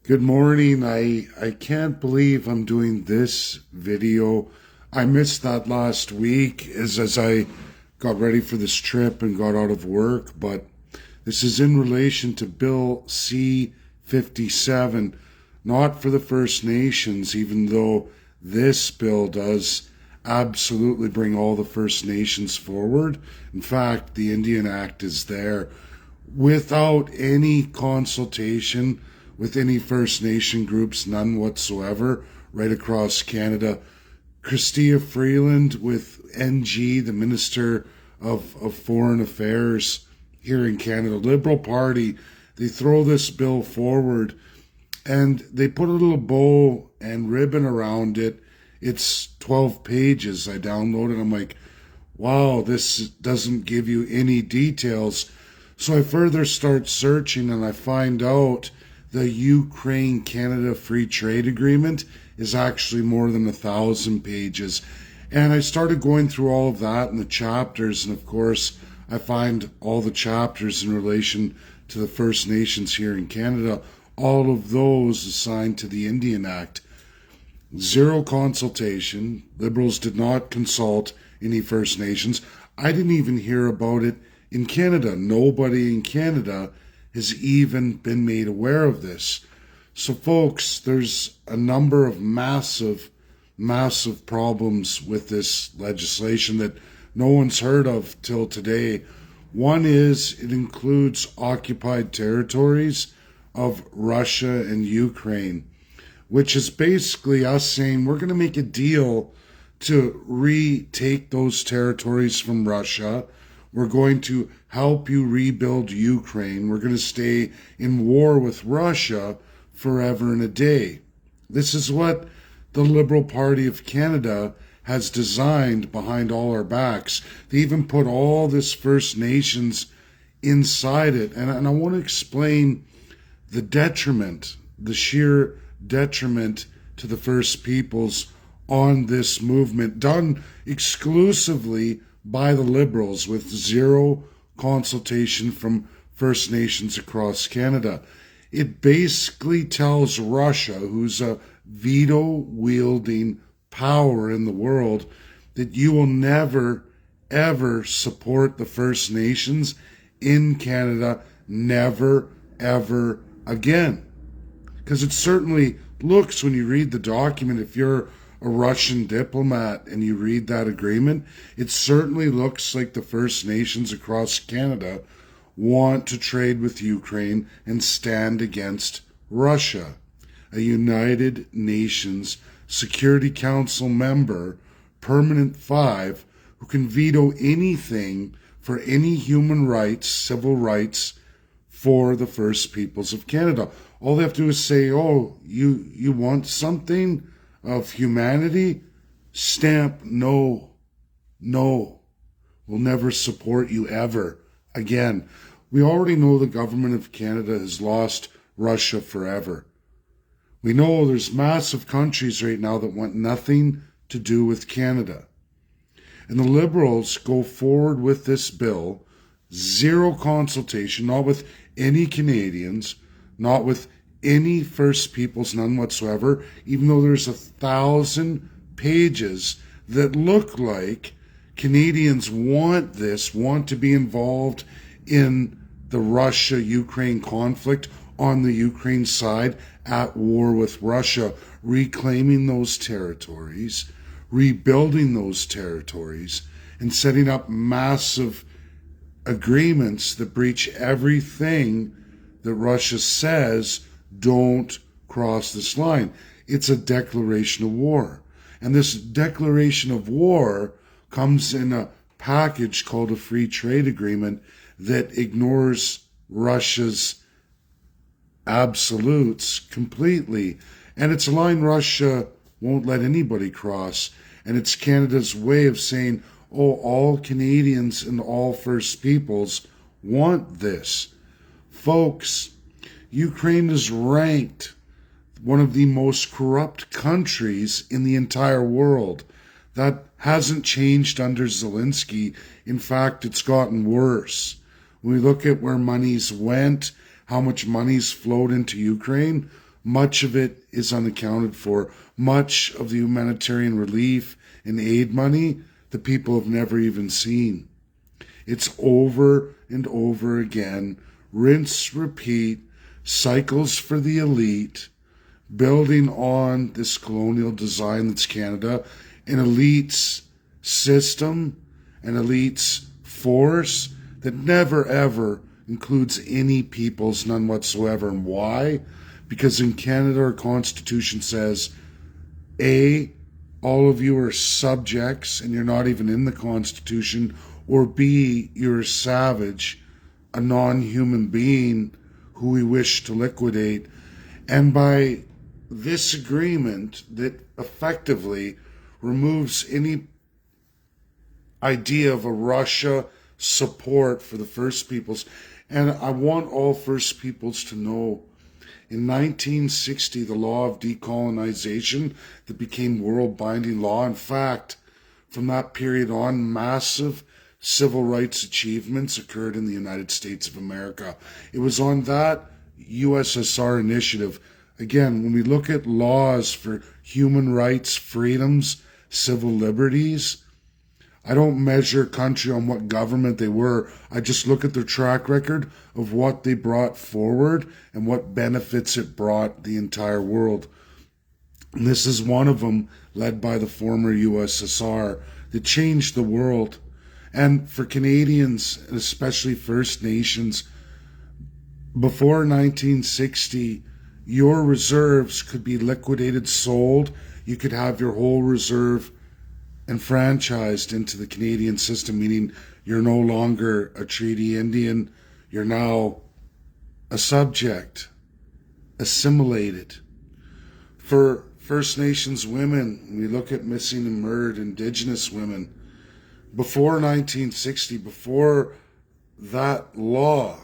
Good morning. I can't believe I'm doing this video. I missed that last week as I got ready for this trip and got out of work, but this is in relation to Bill C-57, not for the First Nations, even though this bill does absolutely bring all the First Nations forward. In fact, the Indian Act is there without any consultation with any First Nation groups, none whatsoever, right across Canada. Chrystia Freeland with NG, the Minister of Foreign Affairs here in Canada, Liberal Party, they throw this bill forward and they put a little bow and ribbon around it. It's 12 pages. I downloaded. I'm like, wow, this doesn't give you any details. So I further start searching and I find out the Ukraine-Canada Free Trade Agreement is actually more than 1,000 pages. And I started going through all of that in the chapters, and of course, I find all the chapters in relation to the First Nations here in Canada, all of those assigned to the Indian Act. Zero consultation. Liberals did not consult any First Nations. I didn't even hear about it in Canada. Nobody in Canada has even been made aware of this. So, folks, there's a number of massive problems with this legislation that no one's heard of till today. One is it includes occupied territories of Russia and Ukraine, which is basically us saying we're going to make a deal to retake those territories from Russia. We're going to help you rebuild Ukraine. We're going to stay in war with Russia forever and a day. This is what the Liberal Party of Canada has designed behind all our backs. They even put all this First Nations inside it. And I want to explain the detriment, the sheer detriment to the First Peoples on this movement, done exclusively by the Liberals with zero consultation from First Nations across Canada. It basically tells Russia, who's a veto-wielding power in the world, that you will never, ever support the First Nations in Canada, never, ever again. Because it certainly looks, when you read the document, if you're a Russian diplomat and you read that agreement, it certainly looks like the First Nations across Canada want to trade with Ukraine and stand against Russia. A United Nations Security Council member, Permanent 5, who can veto anything for any human rights, civil rights for the First Peoples of Canada. All they have to do is say, oh, you want something of humanity? Stamp no, no. We'll never support you ever again. We already know the government of Canada has lost Russia forever. We know there's massive countries right now that want nothing to do with Canada. And the Liberals go forward with this bill, zero consultation, not with any Canadians, not with any First Peoples, none whatsoever, even though there's 1,000 pages that look like Canadians want this, want to be involved in the Russia-Ukraine conflict on the Ukraine side, at war with Russia, reclaiming those territories, rebuilding those territories, and setting up massive agreements that breach everything that Russia says don't cross this line. It's a declaration of war. And this declaration of war comes in a package called a free trade agreement that ignores Russia's absolutes completely. And it's a line Russia won't let anybody cross. And it's Canada's way of saying, oh, all Canadians and all First Peoples want this. Folks, Ukraine is ranked one of the most corrupt countries in the entire world. That hasn't changed under Zelensky. In fact, it's gotten worse. When we look at where money's went, how much money's flowed into Ukraine, Much of it is unaccounted for. Much of the humanitarian relief and aid money the people have never even seen. It's over and over again, rinse, repeat, cycles for the elite, building on this colonial design that's Canada, an elite's system, an elite's force that never ever includes any peoples, none whatsoever. And why? Because in Canada, our Constitution says, A, all of you are subjects and you're not even in the Constitution, or B, you're a savage, a non-human being who we wish to liquidate. And by this agreement that effectively removes any idea of a Russia support for the First Peoples. And I want all First Peoples to know, in 1960, the law of decolonization that became world binding law, in fact, from that period on, massive civil rights achievements occurred in the United States of America. It was on that USSR initiative. Again, when we look at laws for human rights, freedoms, civil liberties, I don't measure a country on what government they were. I just look at their track record of what they brought forward and what benefits it brought the entire world. And this is one of them, led by the former USSR, that changed the world. And for Canadians, and especially First Nations, before 1960, your reserves could be liquidated, sold. You could have your whole reserve enfranchised into the Canadian system, meaning you're no longer a treaty Indian, you're now a subject, assimilated. For First Nations women, when we look at missing and murdered Indigenous women, before 1960, before that law,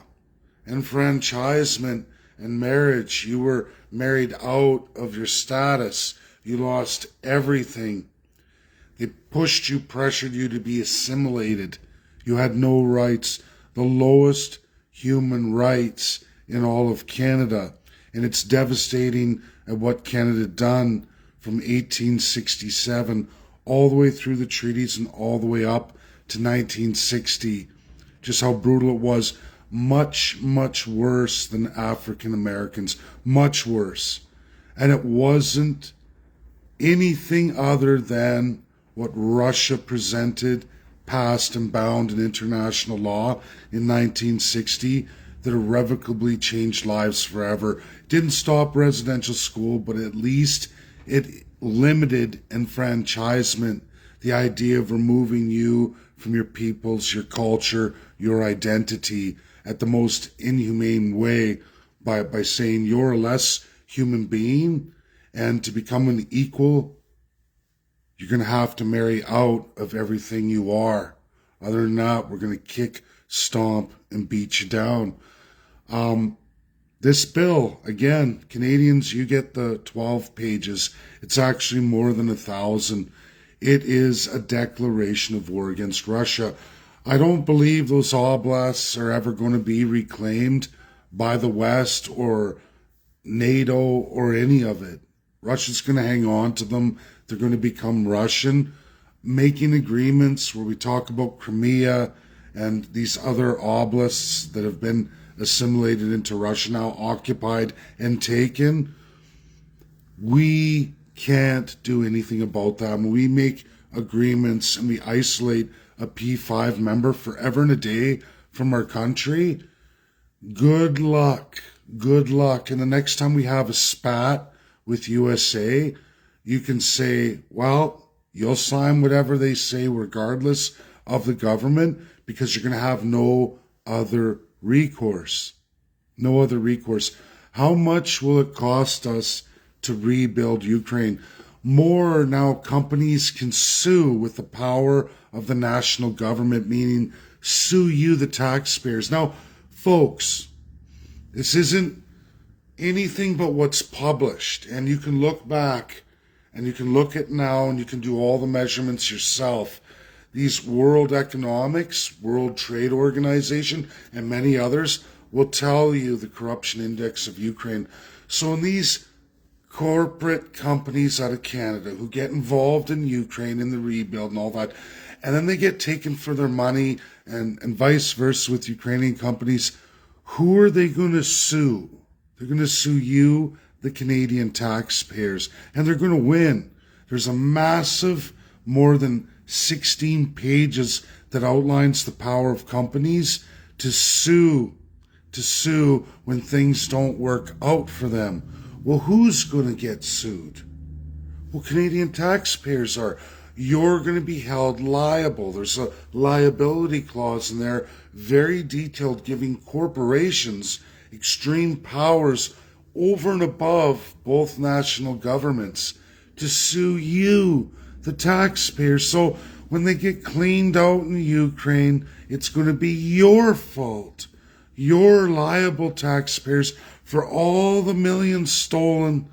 enfranchisement and marriage, you were married out of your status, you lost everything. They pushed you, pressured you to be assimilated. You had no rights, the lowest human rights in all of Canada. And it's devastating at what Canada done from 1867 all the way through the treaties and all the way up to 1960. Just how brutal it was. Much, much worse than African Americans. Much worse. And it wasn't anything other than what Russia presented, passed and bound in international law in 1960 that irrevocably changed lives forever. Didn't stop residential school, but at least it limited enfranchisement, the idea of removing you from your peoples, your culture, your identity at the most inhumane way by saying you're a less human being, and to become an equal, you're going to have to marry out of everything you are. Other than that, we're going to kick, stomp, and beat you down. This bill, again, Canadians, you get the 12 pages. It's actually more than 1,000. It is a declaration of war against Russia. I don't believe those oblasts are ever going to be reclaimed by the West or NATO or any of it. Russia's going to hang on to them. They're going to become Russian, making agreements where we talk about Crimea and these other oblasts that have been assimilated into Russia, now occupied and taken. We can't do anything about that. When we make agreements and we isolate a P5 member forever and a day from our country, good luck. Good luck. And the next time we have a spat with USA, you can say, well, you'll sign whatever they say regardless of the government, because you're going to have no other recourse. No other recourse. How much will it cost us to rebuild Ukraine? More now, companies can sue with the power of the national government, meaning sue you, the taxpayers. Now, folks, this isn't anything but what's published, and you can look back and you can look at now and you can do all the measurements yourself. These World Economics, World Trade Organization, and many others will tell you the corruption index of Ukraine. So in these corporate companies out of Canada who get involved in Ukraine and the rebuild and all that, and then they get taken for their money and vice versa with Ukrainian companies, who are they going to sue? They're going to sue you, the Canadian taxpayers, and they're going to win. There's a massive, more than 16 pages that outlines the power of companies to sue when things don't work out for them. Well, who's going to get sued? Well, Canadian taxpayers are. You're going to be held liable. There's a liability clause in there, very detailed, giving corporations extreme powers over and above both national governments to sue you, the taxpayers. So when they get cleaned out in Ukraine, it's going to be your fault. You're liable, taxpayers, for all the millions stolen,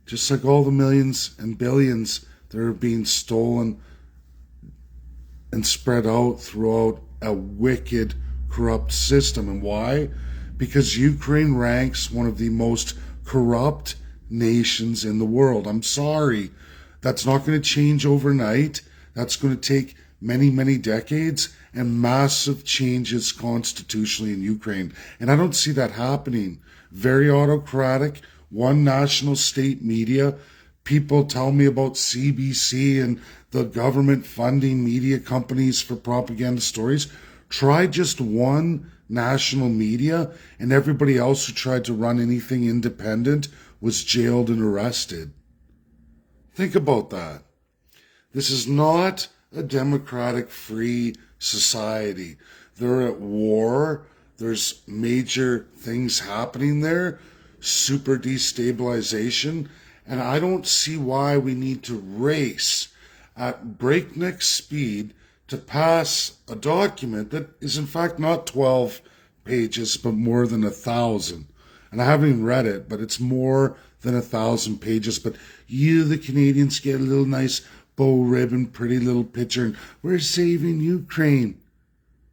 just like all the millions and billions that are being stolen and spread out throughout a wicked, corrupt system. And why? Because Ukraine ranks one of the most corrupt nations in the world. I'm sorry. That's not going to change overnight. That's going to take many, many decades and massive changes constitutionally in Ukraine. And I don't see that happening. Very autocratic, one national state media. People tell me about CBC and the government funding media companies for propaganda stories. Try just one national media, and everybody else who tried to run anything independent was jailed and arrested. Think about that. This is not a democratic, free society. They're at war. There's major things happening there, super destabilization, and I don't see why we need to race at breakneck speed to pass a document that is in fact not 12 pages, but more than 1,000. And I haven't even read it, but it's more than 1,000 pages. But you, the Canadians, get a little nice bow ribbon, pretty little picture, and we're saving Ukraine.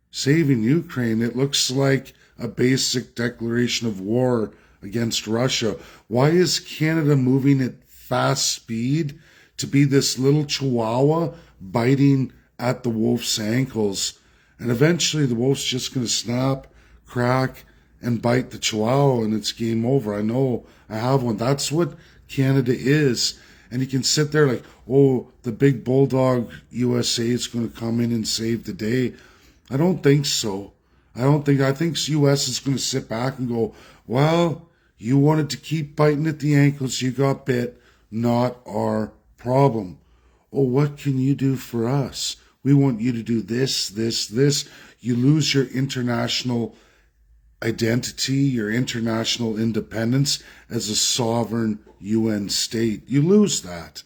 Saving Ukraine, it looks like a basic declaration of war against Russia. Why is Canada moving at fast speed to be this little chihuahua biting at the wolf's ankles? And eventually the wolf's just going to snap, crack, and bite the chihuahua, and it's game over. I know, I have one. That's what Canada is. And you can sit there like, oh, the big bulldog USA is going to come in and save the day. I don't think so. I think US is going to sit back and go, well, you wanted to keep biting at the ankles, you got bit, not our problem. Oh, what can you do for us? We want you to do this, this, this. You lose your international identity, your international independence as a sovereign UN state. You lose that.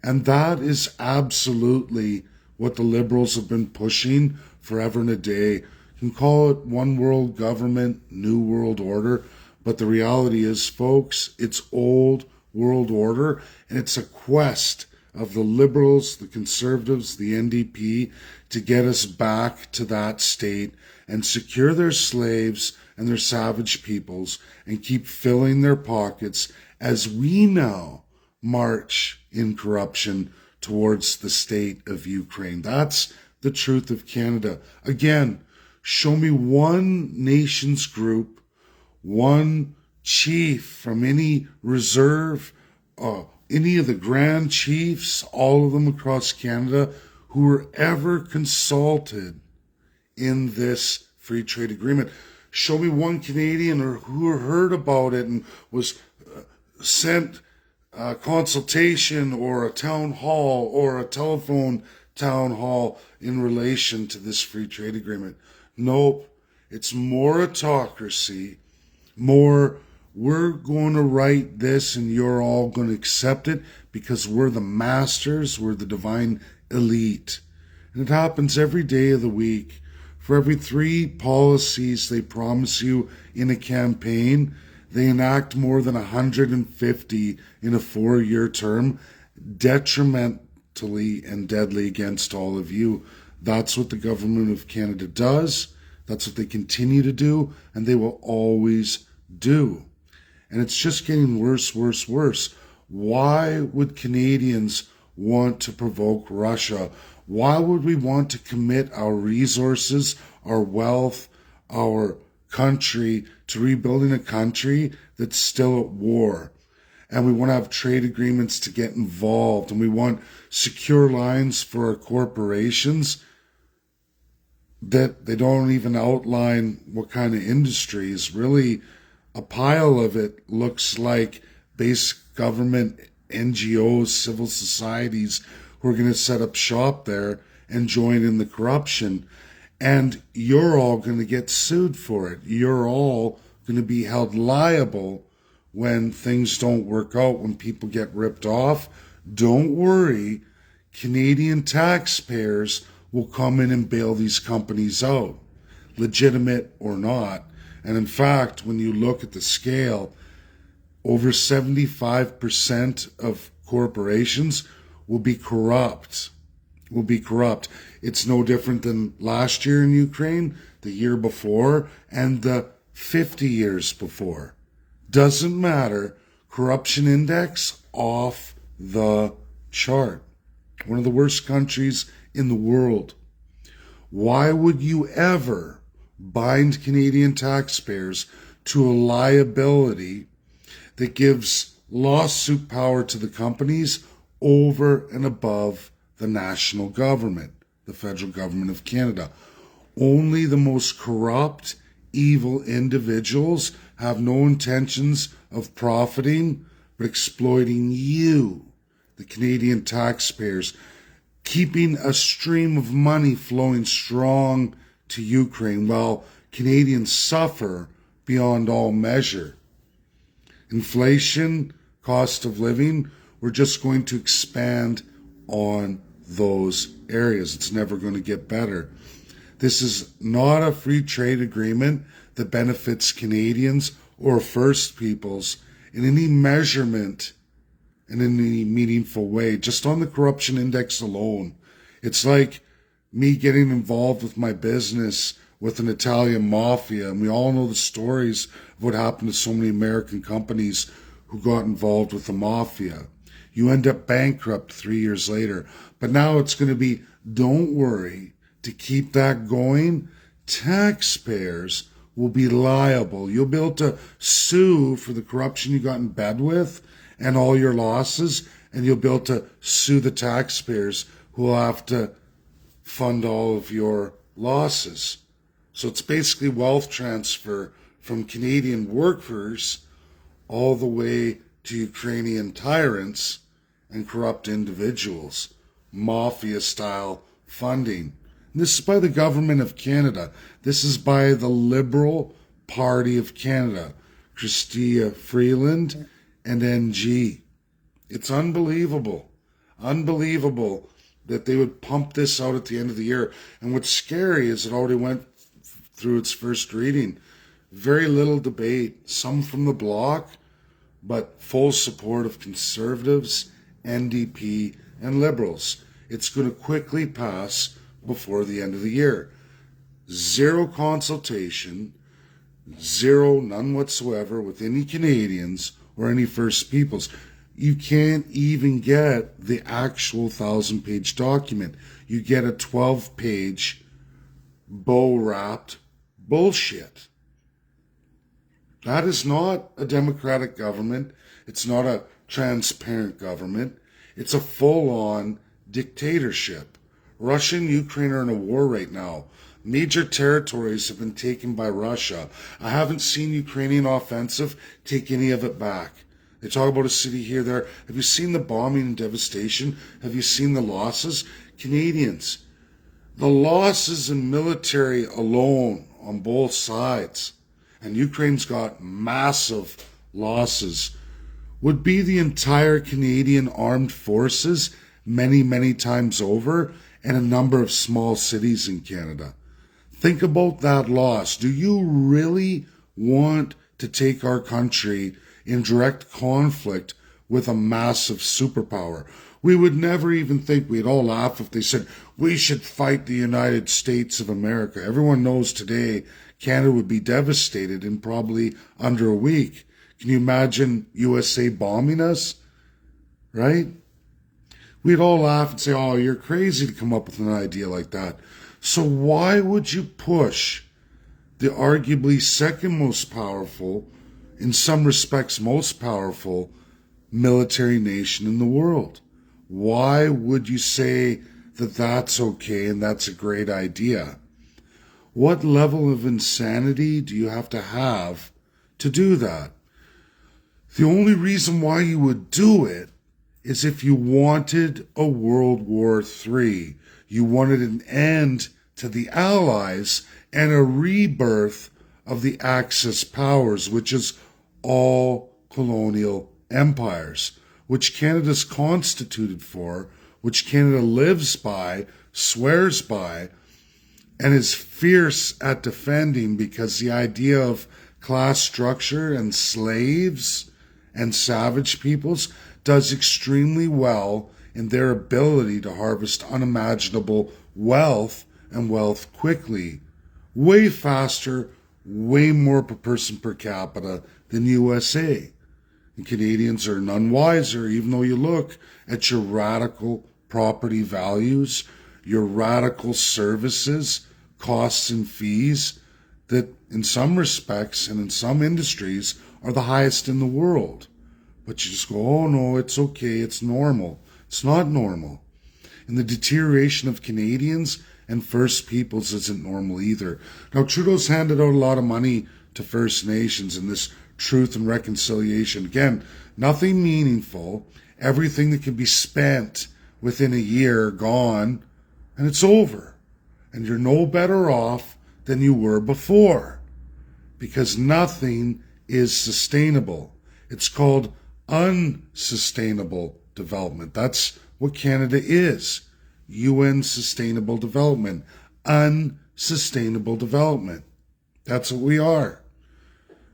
And that is absolutely what the Liberals have been pushing forever and a day. You can call it one world government, new world order, but the reality is, folks, it's old world order, and it's a quest of the Liberals, the Conservatives, the NDP to get us back to that state and secure their slaves and their savage peoples and keep filling their pockets as we now march in corruption towards the state of Ukraine. That's the truth of Canada. Again, show me one nations group, one chief from any reserve, any of the grand chiefs, all of them across Canada, who were ever consulted in this free trade agreement. Show me one Canadian or who heard about it and was sent a consultation or a town hall or a telephone town hall in relation to this free trade agreement. Nope. It's more autocracy, more we're going to write this and you're all going to accept it because we're the masters, we're the divine elite. And it happens every day of the week. For every 3 policies they promise you in a campaign, they enact more than 150 in a 4-year term, detrimentally and deadly against all of you. That's what the government of Canada does. That's what they continue to do, and they will always do. And it's just getting worse, worse, worse. Why would Canadians want to provoke Russia? Why would we want to commit our resources, our wealth, our country to rebuilding a country that's still at war? And we want to have trade agreements to get involved, and we want secure lines for our corporations that they don't even outline what kind of industries. Really, a pile of it looks like basic government, NGOs, civil societies who are going to set up shop there and join in the corruption. And you're all going to get sued for it. You're all going to be held liable when things don't work out, when people get ripped off. Don't worry, Canadian taxpayers will come in and bail these companies out, legitimate or not. And in fact, when you look at the scale, over 75% of corporations will be corrupt. It's no different than last year in Ukraine, the year before, and the 50 years before. Doesn't matter. Corruption index off the chart. One of the worst countries in the world. Why would you ever bind Canadian taxpayers to a liability that gives lawsuit power to the companies over and above the national government, the federal government of Canada? Only the most corrupt, evil individuals have no intentions of profiting, but exploiting you, the Canadian taxpayers, keeping a stream of money flowing strong to Ukraine while Canadians suffer beyond all measure. Inflation, cost of living, we're just going to expand on those areas. It's never going to get better. This is not a free trade agreement that benefits Canadians or First Peoples in any measurement in any meaningful way. Just on the corruption index alone, it's like me getting involved with my business with an Italian mafia, and we all know the stories of what happened to so many American companies who got involved with the mafia. You end up bankrupt 3 years later. But now it's going to be, don't worry, to keep that going, taxpayers will be liable. You'll be able to sue for the corruption you got in bed with and all your losses, and you'll be able to sue the taxpayers who will have to fund all of your losses. So it's basically wealth transfer from Canadian workers all the way to Ukrainian tyrants and corrupt individuals. Mafia-style funding. And this is by the government of Canada. This is by the Liberal Party of Canada. Chrystia Freeland and NG. It's unbelievable. Unbelievable that they would pump this out at the end of the year. And what's scary is it already went through its first reading. Very little debate. Some from the Bloc, but full support of Conservatives, NDP, and Liberals. It's going to quickly pass before the end of the year. Zero consultation, none whatsoever with any Canadians or any First Peoples. You can't even get the actual 1,000-page document. You get a 12-page bow-wrapped bullshit. That is not a democratic government. It's not a transparent government. It's a full-on dictatorship. Russia and Ukraine are in a war right now. Major territories have been taken by Russia. I haven't seen Ukrainian offensive take any of it back. They talk about a city here, there. Have you seen the bombing and devastation? Have you seen the losses? Canadians, the losses in military alone on both sides, and Ukraine's got massive losses, would be the entire Canadian armed forces many, many times over, and a number of small cities in Canada. Think about that loss. Do you really want to take our country in direct conflict with a massive superpower? We would never even think, we'd all laugh if they said, we should fight the United States of America. Everyone knows today Canada would be devastated in probably under a week. Can you imagine USA bombing us? Right? We'd all laugh and say, oh, you're crazy to come up with an idea like that. So why would you push the arguably second most powerful, in some respects most powerful, military nation in the world? Why would you say that that's okay and that's a great idea? What level of insanity do you have to do that? The only reason why you would do it is if you wanted a World War III. You wanted an end to the Allies and a rebirth of the Axis powers, which is all colonial empires, which Canada's constituted for, which Canada lives by, swears by, and is fierce at defending, because the idea of class structure and slaves and savage peoples does extremely well in their ability to harvest unimaginable wealth, and wealth quickly, way faster, way more per person per capita than USA. And Canadians are none wiser, even though you look at your radical property values, your radical services, costs and fees, that in some respects and in some industries are the highest in the world. But you just go, oh no, it's okay, it's normal. It's not normal. And the deterioration of Canadians and First Peoples isn't normal either. Now, Trudeau's handed out a lot of money to First Nations in this Truth and Reconciliation. Again, nothing meaningful. Everything that can be spent within a year, gone, and it's over. And you're no better off than you were before, because nothing is sustainable. It's called unsustainable development. That's what Canada is. UN Sustainable Development. Unsustainable development. That's what we are.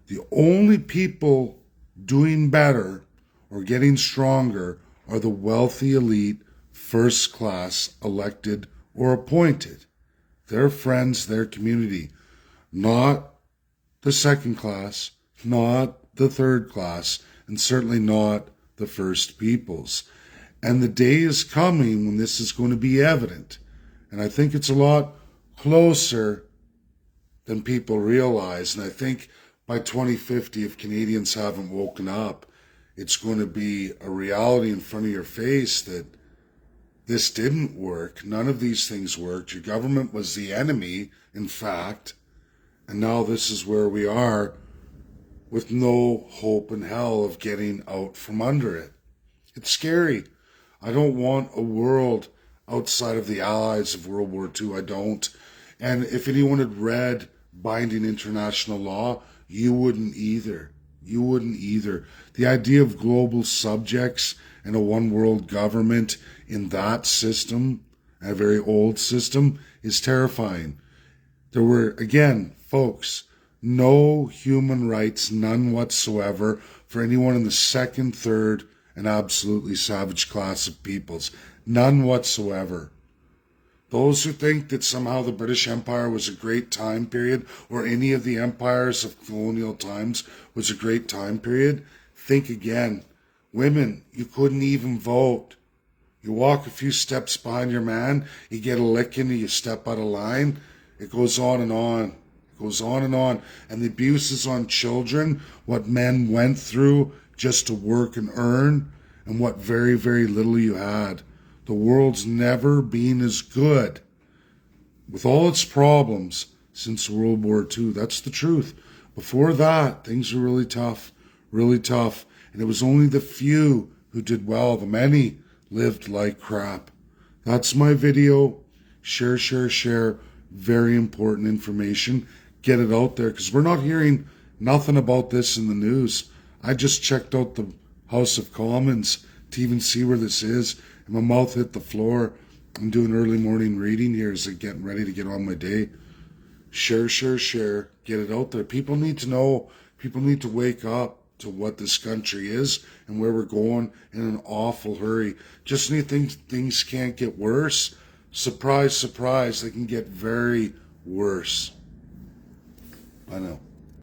The only people doing better or getting stronger are the wealthy elite, first class, elected or appointed. Their friends, their community. Not the second class, not the third class, and certainly not the First Peoples. And the day is coming when this is going to be evident. And I think it's a lot closer than people realize. And I think by 2050, if Canadians haven't woken up, it's going to be a reality in front of your face that this didn't work. None of these things worked. Your government was the enemy, in fact. And now this is where we are, with no hope in hell of getting out from under it. It's scary. I don't want a world outside of the allies of World War II. I don't. And if anyone had read Binding International Law, you wouldn't either. You wouldn't either. The idea of global subjects and a one world government in that system, a very old system, is terrifying. There were, again, folks, no human rights, none whatsoever, for anyone in the second, third, and absolutely savage class of peoples. None whatsoever. Those who think that somehow the British Empire was a great time period, or any of the empires of colonial times was a great time period, think again. Women, you couldn't even vote. You walk a few steps behind your man, you get a licking, you step out of line. It goes on and on. It goes on and on. And the abuses on children, what men went through just to work and earn, and what very, very little you had. The world's never been as good, with all its problems, since World War II. That's the truth. Before that, things were really tough, really tough. And it was only the few who did well. The many lived like crap. That's my video. Share, share, share. Very important information. Get it out there, because we're not hearing nothing about this in the news. I just checked out the House of Commons to even see where this is, and my mouth hit the floor. I'm doing early morning reading here as I'm getting ready to get on my day. Share, share, share. Get it out there. People need to know. People need to wake up to what this country is and where we're going in an awful hurry. Just when you think things can't get worse, surprise, surprise, they can get very worse. I know.